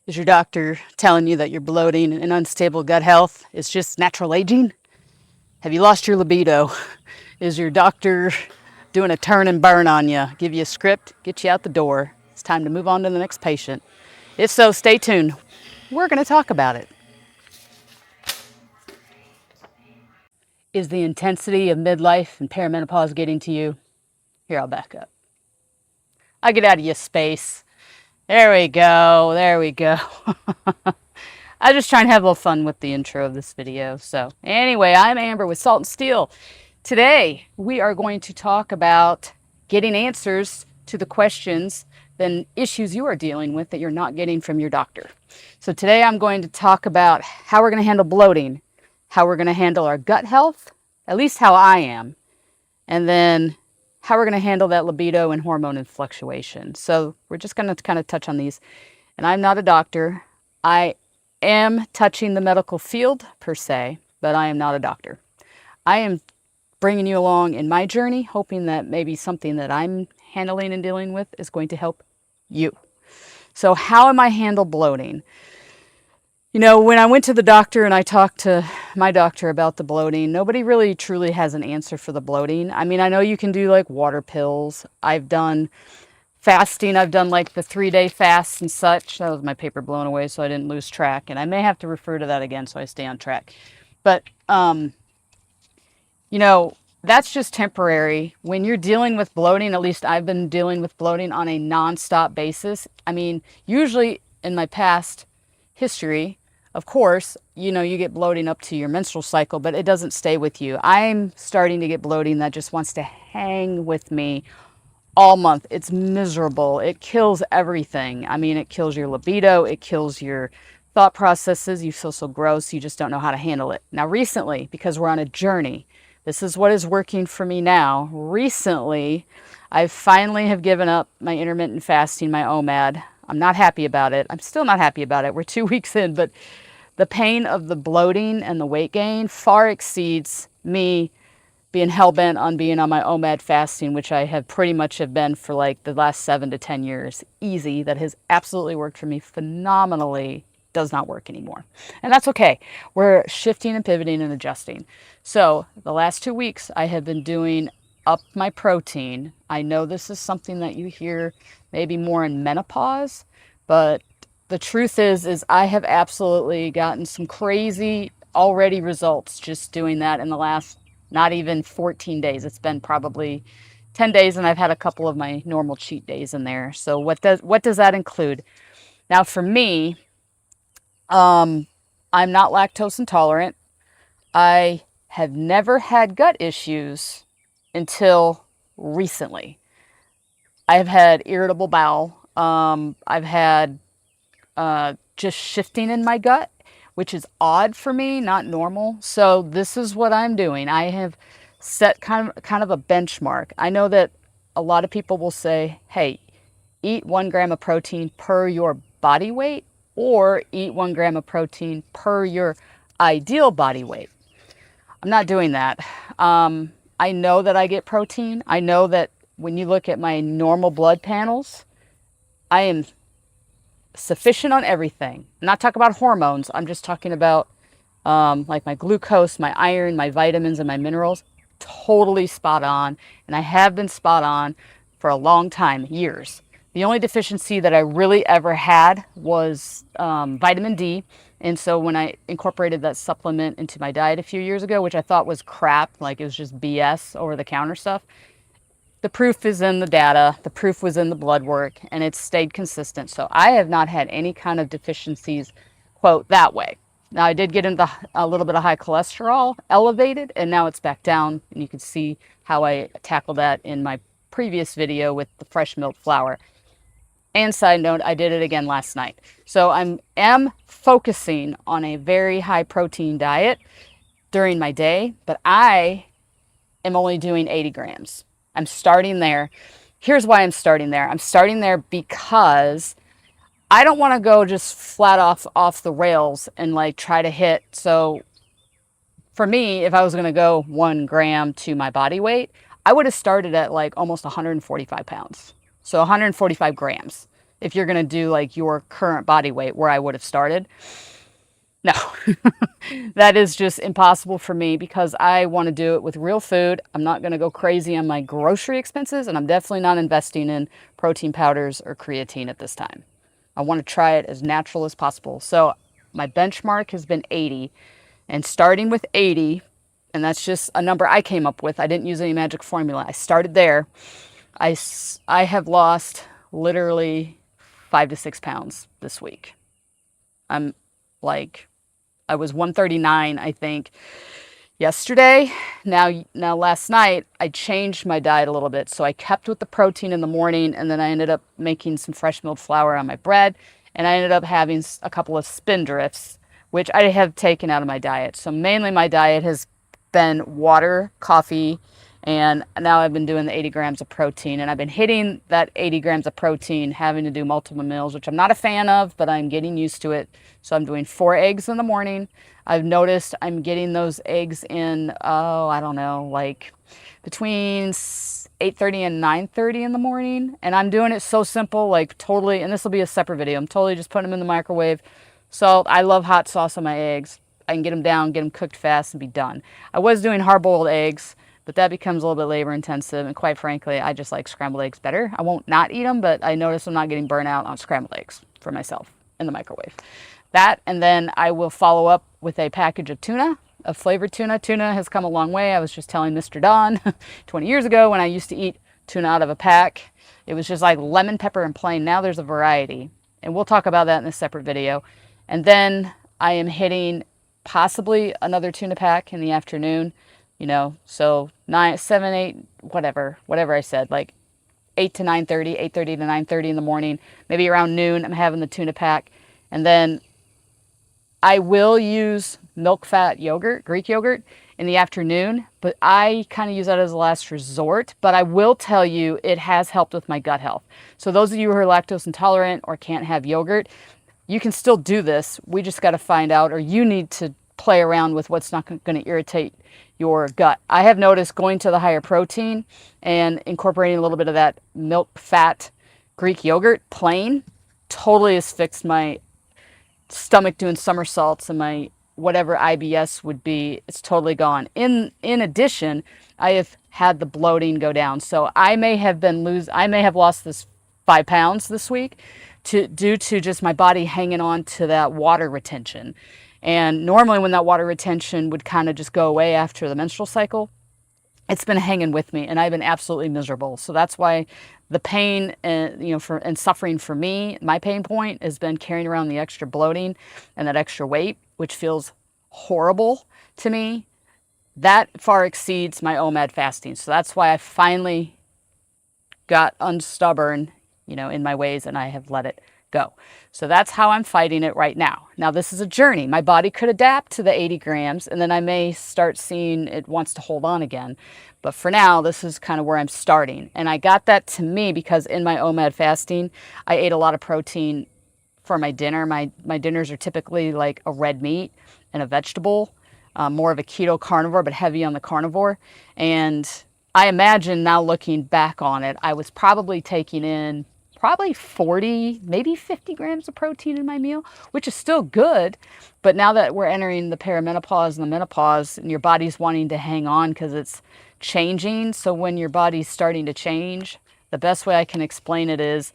Is your doctor telling you that you're bloating and unstable gut health is just natural aging? Have you lost your libido? Is your doctor doing a turn and burn on you? Give you a script, get you out the door. It's time to move on to the next patient. If so, stay tuned. We're going to talk about it. Is the intensity of midlife and perimenopause getting to you? Here, I'll back up. I'll get out of your space. There we go. There we go. I'm just trying to have a little fun with the intro of this video. So anyway, I'm Amber with Salt and Steel. Today, we are going to talk about getting answers to the questions and issues you are dealing with that you're not getting from your doctor. So today I'm going to talk about how we're going to handle bloating, how we're going to handle our gut health, at least how I am, and then how we're going to handle that libido and hormone fluctuation. So we're just going to kind of touch on these. And I'm not a doctor. I am touching the medical field per se, but I am not a doctor. I am bringing you along in my journey, hoping that maybe something that I'm handling and dealing with is going to help you. So how am I handle bloating? You know, when I went to the doctor and I talked to my doctor about the bloating, nobody really truly has an answer for the bloating. I mean, I know you can do like water pills. I've done fasting. I've done like the 3-day fasts and such. That was my paper blown away, so I didn't lose track. And I may have to refer to that again so I stay on track. But, you know, that's just temporary. When you're dealing with bloating, at least I've been dealing with bloating on a non-stop basis. I mean, usually in my past history, of course, you know, you get bloating up to your menstrual cycle, but it doesn't stay with you. I'm starting to get bloating that just wants to hang with me all month. It's miserable. It kills everything. I mean, it kills your libido. It kills your thought processes. You feel so gross. You just don't know how to handle it. Now, recently, because we're on a journey, this is what is working for me now. Recently, I finally have given up my intermittent fasting, my OMAD. I'm not happy about it. I'm still not happy about it. We're 2 weeks in, but the pain of the bloating and the weight gain far exceeds me being hell-bent on being on my OMAD fasting, which I have pretty much have been for like the last 7 to 10 years. Easy. That has absolutely worked for me phenomenally. Does not work anymore. And that's okay. We're shifting and pivoting and adjusting. So the last 2 weeks, I have been doing up my protein. I know this is something that you hear maybe more in menopause, but the truth is I have absolutely gotten some crazy already results just doing that in the last not even 14 days. It's been probably 10 days and I've had a couple of my normal cheat days in there. So what does that include? Now for me, I'm not lactose intolerant. I have never had gut issues until recently. I've had irritable bowel. I've had just shifting in my gut, which is odd for me, not normal. So this is what I'm doing. I have set kind of a benchmark. I know that a lot of people will say, hey, eat 1 gram of protein per your body weight or eat 1 gram of protein per your ideal body weight. I'm not doing that. I know that I get protein. I know that when you look at my normal blood panels, I am sufficient on everything. I'm not talking about hormones. I'm just talking about like my glucose, my iron, my vitamins, and my minerals. Totally spot on. And I have been spot on for a long time, years. The only deficiency that I really ever had was vitamin D. And so when I incorporated that supplement into my diet a few years ago, which I thought was crap, like it was just BS over the counter stuff, the proof is in the data, the proof was in the blood work, and it's stayed consistent. So I have not had any kind of deficiencies, quote, that way. Now I did get into a little bit of high cholesterol, elevated, and now it's back down. And you can see how I tackled that in my previous video with the fresh milk flour. And side note, I did it again last night. So I am focusing on a very high protein diet during my day, but I am only doing 80 grams. I'm starting there. Here's why I'm starting there. I'm starting there because I don't want to go just flat off the rails and like try to hit. So for me, if I was going to go 1 gram to my body weight, I would have started at like almost 145 pounds. So 145 grams if you're going to do like your current body weight where I would have started. No, that is just impossible for me because I want to do it with real food. I'm not going to go crazy on my grocery expenses, and I'm definitely not investing in protein powders or creatine at this time. I want to try it as natural as possible. So my benchmark has been 80, and starting with 80, and that's just a number I came up with. I didn't use any magic formula. I started there. I have lost literally 5 to 6 pounds this week. I'm like, I was 139, I think, yesterday. Now last night, I changed my diet a little bit. So I kept with the protein in the morning, and then I ended up making some fresh milled flour on my bread, and I ended up having a couple of spindrifts, which I have taken out of my diet. So mainly my diet has been water, coffee, and now I've been doing the 80 grams of protein, and I've been hitting that 80 grams of protein, having to do multiple meals, which I'm not a fan of, but I'm getting used to it. So I'm doing 4 eggs in the morning. I've noticed I'm getting those eggs in, oh, I don't know, like between 8:30 and 9:30 in the morning. And I'm doing it so simple, like totally, and this will be a separate video. I'm totally just putting them in the microwave. Salt, I love hot sauce on my eggs. I can get them down, get them cooked fast, and be done. I was doing hard-boiled eggs, but that becomes a little bit labor intensive, and quite frankly, I just like scrambled eggs better. I won't not eat them, but I notice I'm not getting burnt out on scrambled eggs for myself in the microwave. That, and then I will follow up with a package of tuna, of flavored tuna. Tuna has come a long way. I was just telling Mr. Don 20 years ago when I used to eat tuna out of a pack, it was just like lemon, pepper, and plain. Now there's a variety, and we'll talk about that in a separate video. And then I am hitting possibly another tuna pack in the afternoon. You know, so 9, 7, 8, whatever I said, like 8 to 9:30, 8:30 to 9:30 in the morning, maybe around noon, I'm having the tuna pack. And then I will use milk fat yogurt, Greek yogurt, in the afternoon, but I kind of use that as a last resort. But I will tell you, it has helped with my gut health. So those of you who are lactose intolerant or can't have yogurt, you can still do this. We just got to find out, or you need to play around with what's not going to irritate your gut. I have noticed going to the higher protein and incorporating a little bit of that milk fat Greek yogurt plain totally has fixed my stomach doing somersaults, and my whatever IBS would be, it's totally gone. In addition, I have had the bloating go down. So I may have lost this 5 pounds this week due to just my body hanging on to that water retention. And normally when that water retention would kind of just go away after the menstrual cycle, it's been hanging with me, and I've been absolutely miserable. So that's why the pain and suffering for me, my pain point has been carrying around the extra bloating and that extra weight, which feels horrible to me. That far exceeds my OMAD fasting. So that's why I finally got unstubborn, in my ways, and I have let it go. So that's how I'm fighting it right now. Now, this is a journey. My body could adapt to the 80 grams, and then I may start seeing it wants to hold on again. But for now, this is kind of where I'm starting. And I got that to me because in my OMAD fasting, I ate a lot of protein for my dinner. My dinners are typically like a red meat and a vegetable, more of a keto carnivore, but heavy on the carnivore. And I imagine now looking back on it, I was probably taking in 40, maybe 50 grams of protein in my meal, which is still good. But now that we're entering the perimenopause and the menopause, and your body's wanting to hang on because it's changing. So when your body's starting to change, the best way I can explain it is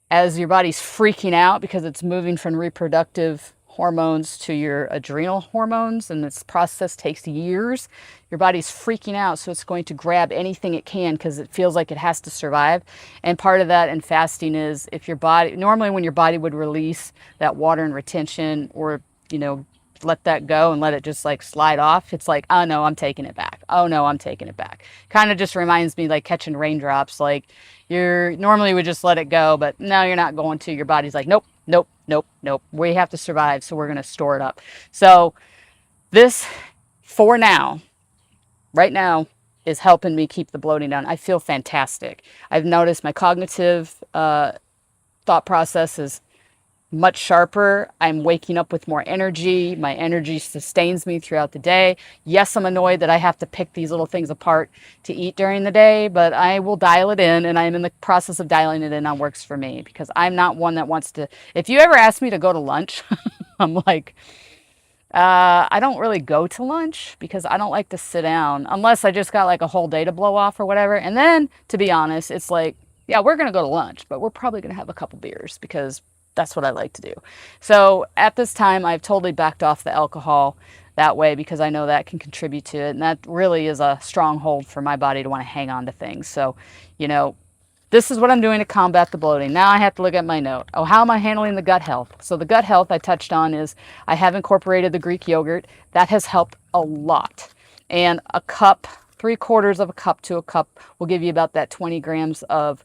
as your body's freaking out because it's moving from reproductive hormones to your adrenal hormones, and this process takes years. Your body's freaking out, so it's going to grab anything it can because it feels like it has to survive. And part of that in fasting is if your body, normally when your body would release that water and retention, or let that go and let it just like slide off, it's like, oh no, I'm taking it back. Oh no, I'm taking it back. Kind of just reminds me like catching raindrops. Like you're normally would just let it go, but now you're not going to. Your body's like, nope, nope, nope, nope. We have to survive, so we're going to store it up. So this, for now, right now, is helping me keep the bloating down. I feel fantastic. I've noticed my cognitive thought process is much sharper. I'm waking up with more energy. My energy sustains me throughout the day. Yes, I'm annoyed that I have to pick these little things apart to eat during the day, but I will dial it in, and I'm in the process of dialing it in on works for me, because I'm not one that wants to. If you ever ask me to go to lunch, I'm like, I don't really go to lunch because I don't like to sit down unless I just got like a whole day to blow off or whatever. And then, to be honest, it's like, yeah, we're going to go to lunch, but we're probably going to have a couple beers because that's what I like to do. So at this time, I've totally backed off the alcohol that way because I know that can contribute to it. And that really is a stronghold for my body to want to hang on to things. So, you know, this is what I'm doing to combat the bloating. Now I have to look at my note. Oh, how am I handling the gut health? So the gut health I touched on is I have incorporated the Greek yogurt. That has helped a lot. And a cup, 3/4 of a cup to a cup will give you about that 20 grams of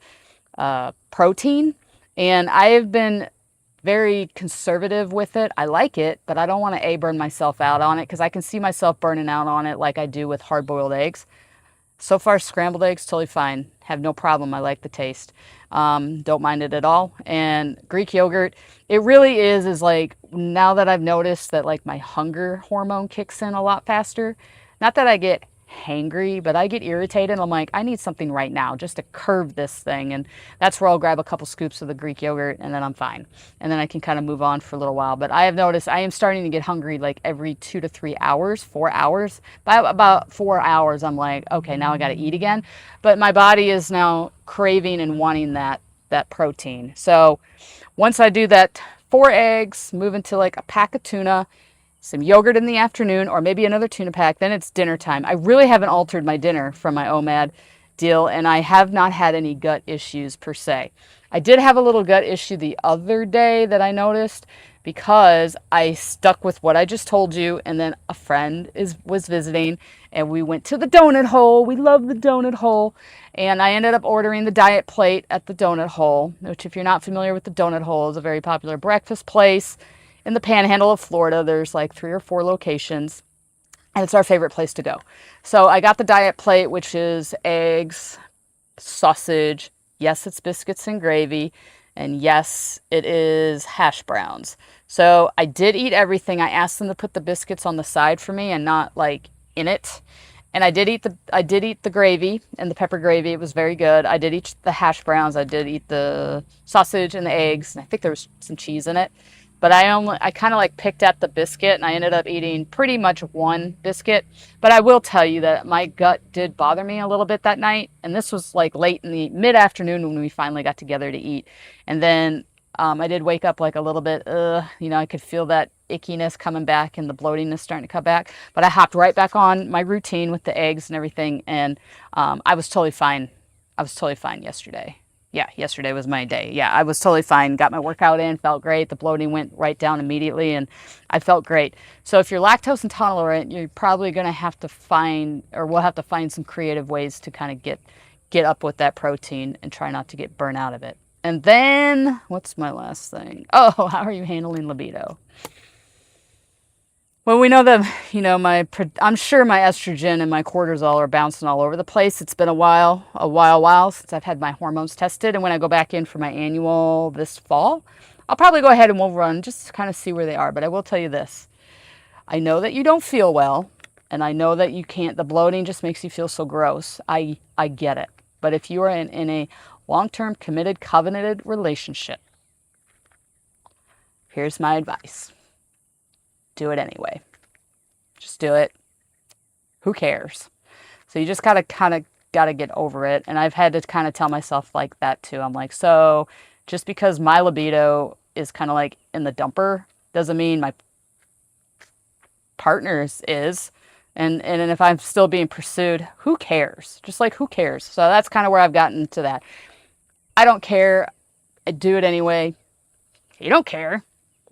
protein. And I have been very conservative with it. I like it, but I don't want to burn myself out on it because I can see myself burning out on it like I do with hard-boiled eggs. So far, scrambled eggs, totally fine. Have no problem. I like the taste. Don't mind it at all. And Greek yogurt, it really is like, now that I've noticed that like my hunger hormone kicks in a lot faster. Not that I get hangry, but I get irritated. I'm like, I need something right now just to curb this thing. And that's where I'll grab a couple scoops of the Greek yogurt and then I'm fine. And then I can kind of move on for a little while. But I have noticed I am starting to get hungry like every 2 to 3 hours, 4 hours. By about 4 hours, I'm like, okay, now I got to eat again. But my body is now craving and wanting that protein. So once I do that, 4 eggs, move into like a pack of tuna, some yogurt in the afternoon, or maybe another tuna pack, then it's dinner time. I really haven't altered my dinner from my OMAD deal, and I have not had any gut issues per se. I did have a little gut issue the other day that I noticed because I stuck with what I just told you, and then a friend was visiting, and we went to the donut hole. We love the donut hole, and I ended up ordering the diet plate at the donut hole, which, if you're not familiar with the donut hole, is a very popular breakfast place in the panhandle of Florida. There's like 3 or 4 locations, and it's our favorite place to go. So I got the diet plate, which is eggs, sausage. Yes, it's biscuits and gravy. And yes, it is hash browns. So I did eat everything. I asked them to put the biscuits on the side for me and not like in it. And I did eat the gravy and the pepper gravy. It was very good. I did eat the hash browns. I did eat the sausage and the eggs. And I think there was some cheese in it. But I kind of like picked at the biscuit, and I ended up eating pretty much 1 biscuit. But I will tell you that my gut did bother me a little bit that night. And this was like late in the mid-afternoon when we finally got together to eat. And then I did wake up like a little bit, I could feel that ickiness coming back and the bloatiness starting to come back. But I hopped right back on my routine with the eggs and everything. And I was totally fine. I was totally fine yesterday. Yeah, yesterday was my day. Yeah, I was totally fine. Got my workout in, felt great. The bloating went right down immediately, and I felt great. So if you're lactose intolerant, you're probably going to have to find, or we'll have to find some creative ways to kind of get up with that protein and try not to get burnt out of it. And then, what's my last thing? Oh, how are you handling libido? Well, we know that, I'm sure my estrogen and my cortisol are bouncing all over the place. It's been a while since I've had my hormones tested. And when I go back in for my annual this fall, I'll probably go ahead and we'll run just to kind of see where they are. But I will tell you this. I know that you don't feel well, and I know that you can't, the bloating just makes you feel so gross. I get it. But if you are in a long-term committed, covenanted relationship, here's my advice. Do it anyway. Just do it. Who cares? So you just gotta get over it. And I've had to kind of tell myself like that too. I'm like, so just because my libido is kind of like in the dumper doesn't mean my partner's is. And if I'm still being pursued, who cares? Just like, who cares? So that's kind of where I've gotten to that. I don't care. I do it anyway. You don't care.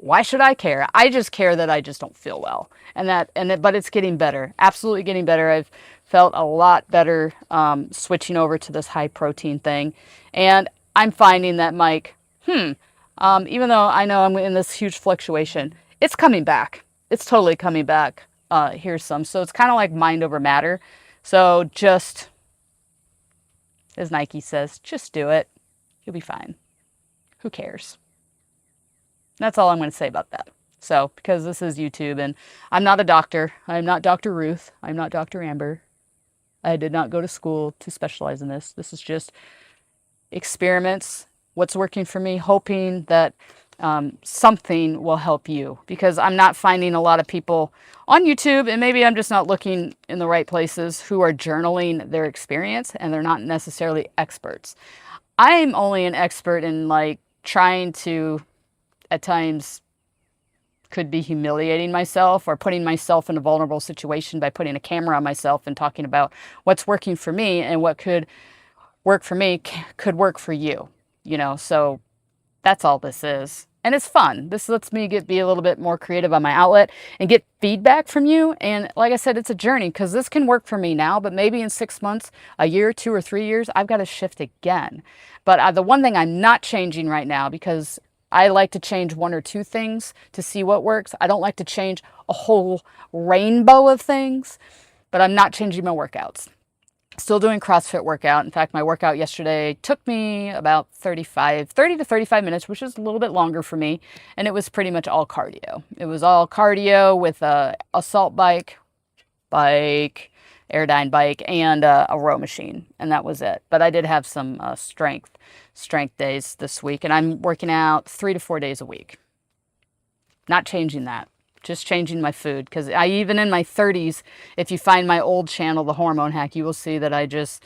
Why should I care? I just care that I just don't feel well. But it's getting better. Absolutely getting better. I've felt a lot better switching over to this high protein thing. And I'm finding that, Mike, even though I know I'm in this huge fluctuation, it's coming back. It's totally coming back. Here's some. So it's kind of like mind over matter. So just, as Nike says, just do it. You'll be fine. Who cares? That's all I'm going to say about that. So, because this is YouTube and I'm not a doctor. I'm not Dr. Ruth. I'm not Dr. Amber. I did not go to school to specialize in this. This is just experiments, what's working for me, hoping that something will help you, because I'm not finding a lot of people on YouTube, and maybe I'm just not looking in the right places, who are journaling their experience, and they're not necessarily experts. I'm only an expert in like trying to, at times, could be humiliating myself or putting myself in a vulnerable situation by putting a camera on myself and talking about what's working for me, and what could work for me could work for you, you know? So that's all this is. And it's fun. This lets me be a little bit more creative on my outlet and get feedback from you. And like I said, it's a journey, because this can work for me now, but maybe in 6 months, a year, 2 or 3 years, I've got to shift again. But the one thing I'm not changing right now, because I like to change 1 or 2 things to see what works. I don't like to change a whole rainbow of things, but I'm not changing my workouts. Still doing CrossFit workout. In fact, my workout yesterday took me about 30 to 35 minutes, which is a little bit longer for me. And it was pretty much all cardio. It was all cardio with a assault bike, Airdyne bike, and a row machine. And that was it. But I did have some strength days this week. And I'm working out 3 to 4 days a week. Not changing that. Just changing my food, because I, even in my 30s, if you find my old channel, The Hormone Hack, you will see that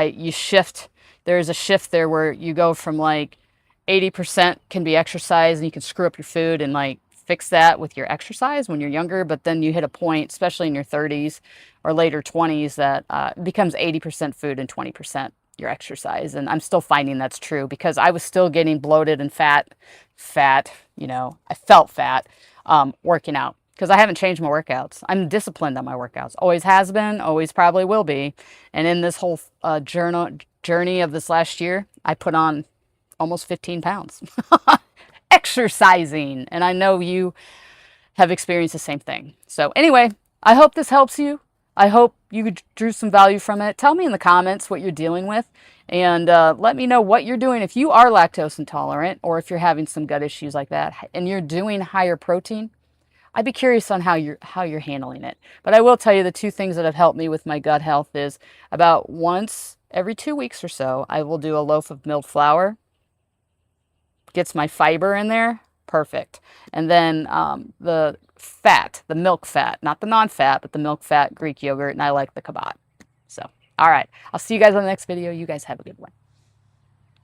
you shift. There's a shift there where you go from like 80% can be exercise, and you can screw up your food and like fix that with your exercise when you're younger. But then you hit a point, especially in your 30s or later 20s, that it becomes 80% food and 20% your exercise. And I'm still finding that's true, because I was still getting bloated and fat, you know, I felt fat. Working out, because I haven't changed my workouts. I'm disciplined on my workouts. Always has been, always probably will be. And in this whole journey of this last year, I put on almost 15 pounds exercising. And I know you have experienced the same thing. So anyway, I hope this helps you. I hope you drew some value from it. Tell me in the comments what you're dealing with, and let me know what you're doing if you are lactose intolerant, or if you're having some gut issues like that and you're doing higher protein. I'd be curious on how you're handling it. But I will tell you, the 2 things that have helped me with my gut health is about once every 2 weeks or so, I will do a loaf of milled flour. Gets my fiber in there. Perfect. And then the fat, the milk fat, not the non-fat, but the milk fat Greek yogurt, and I like the Kabat. So, all right. I'll see you guys on the next video. You guys have a good one.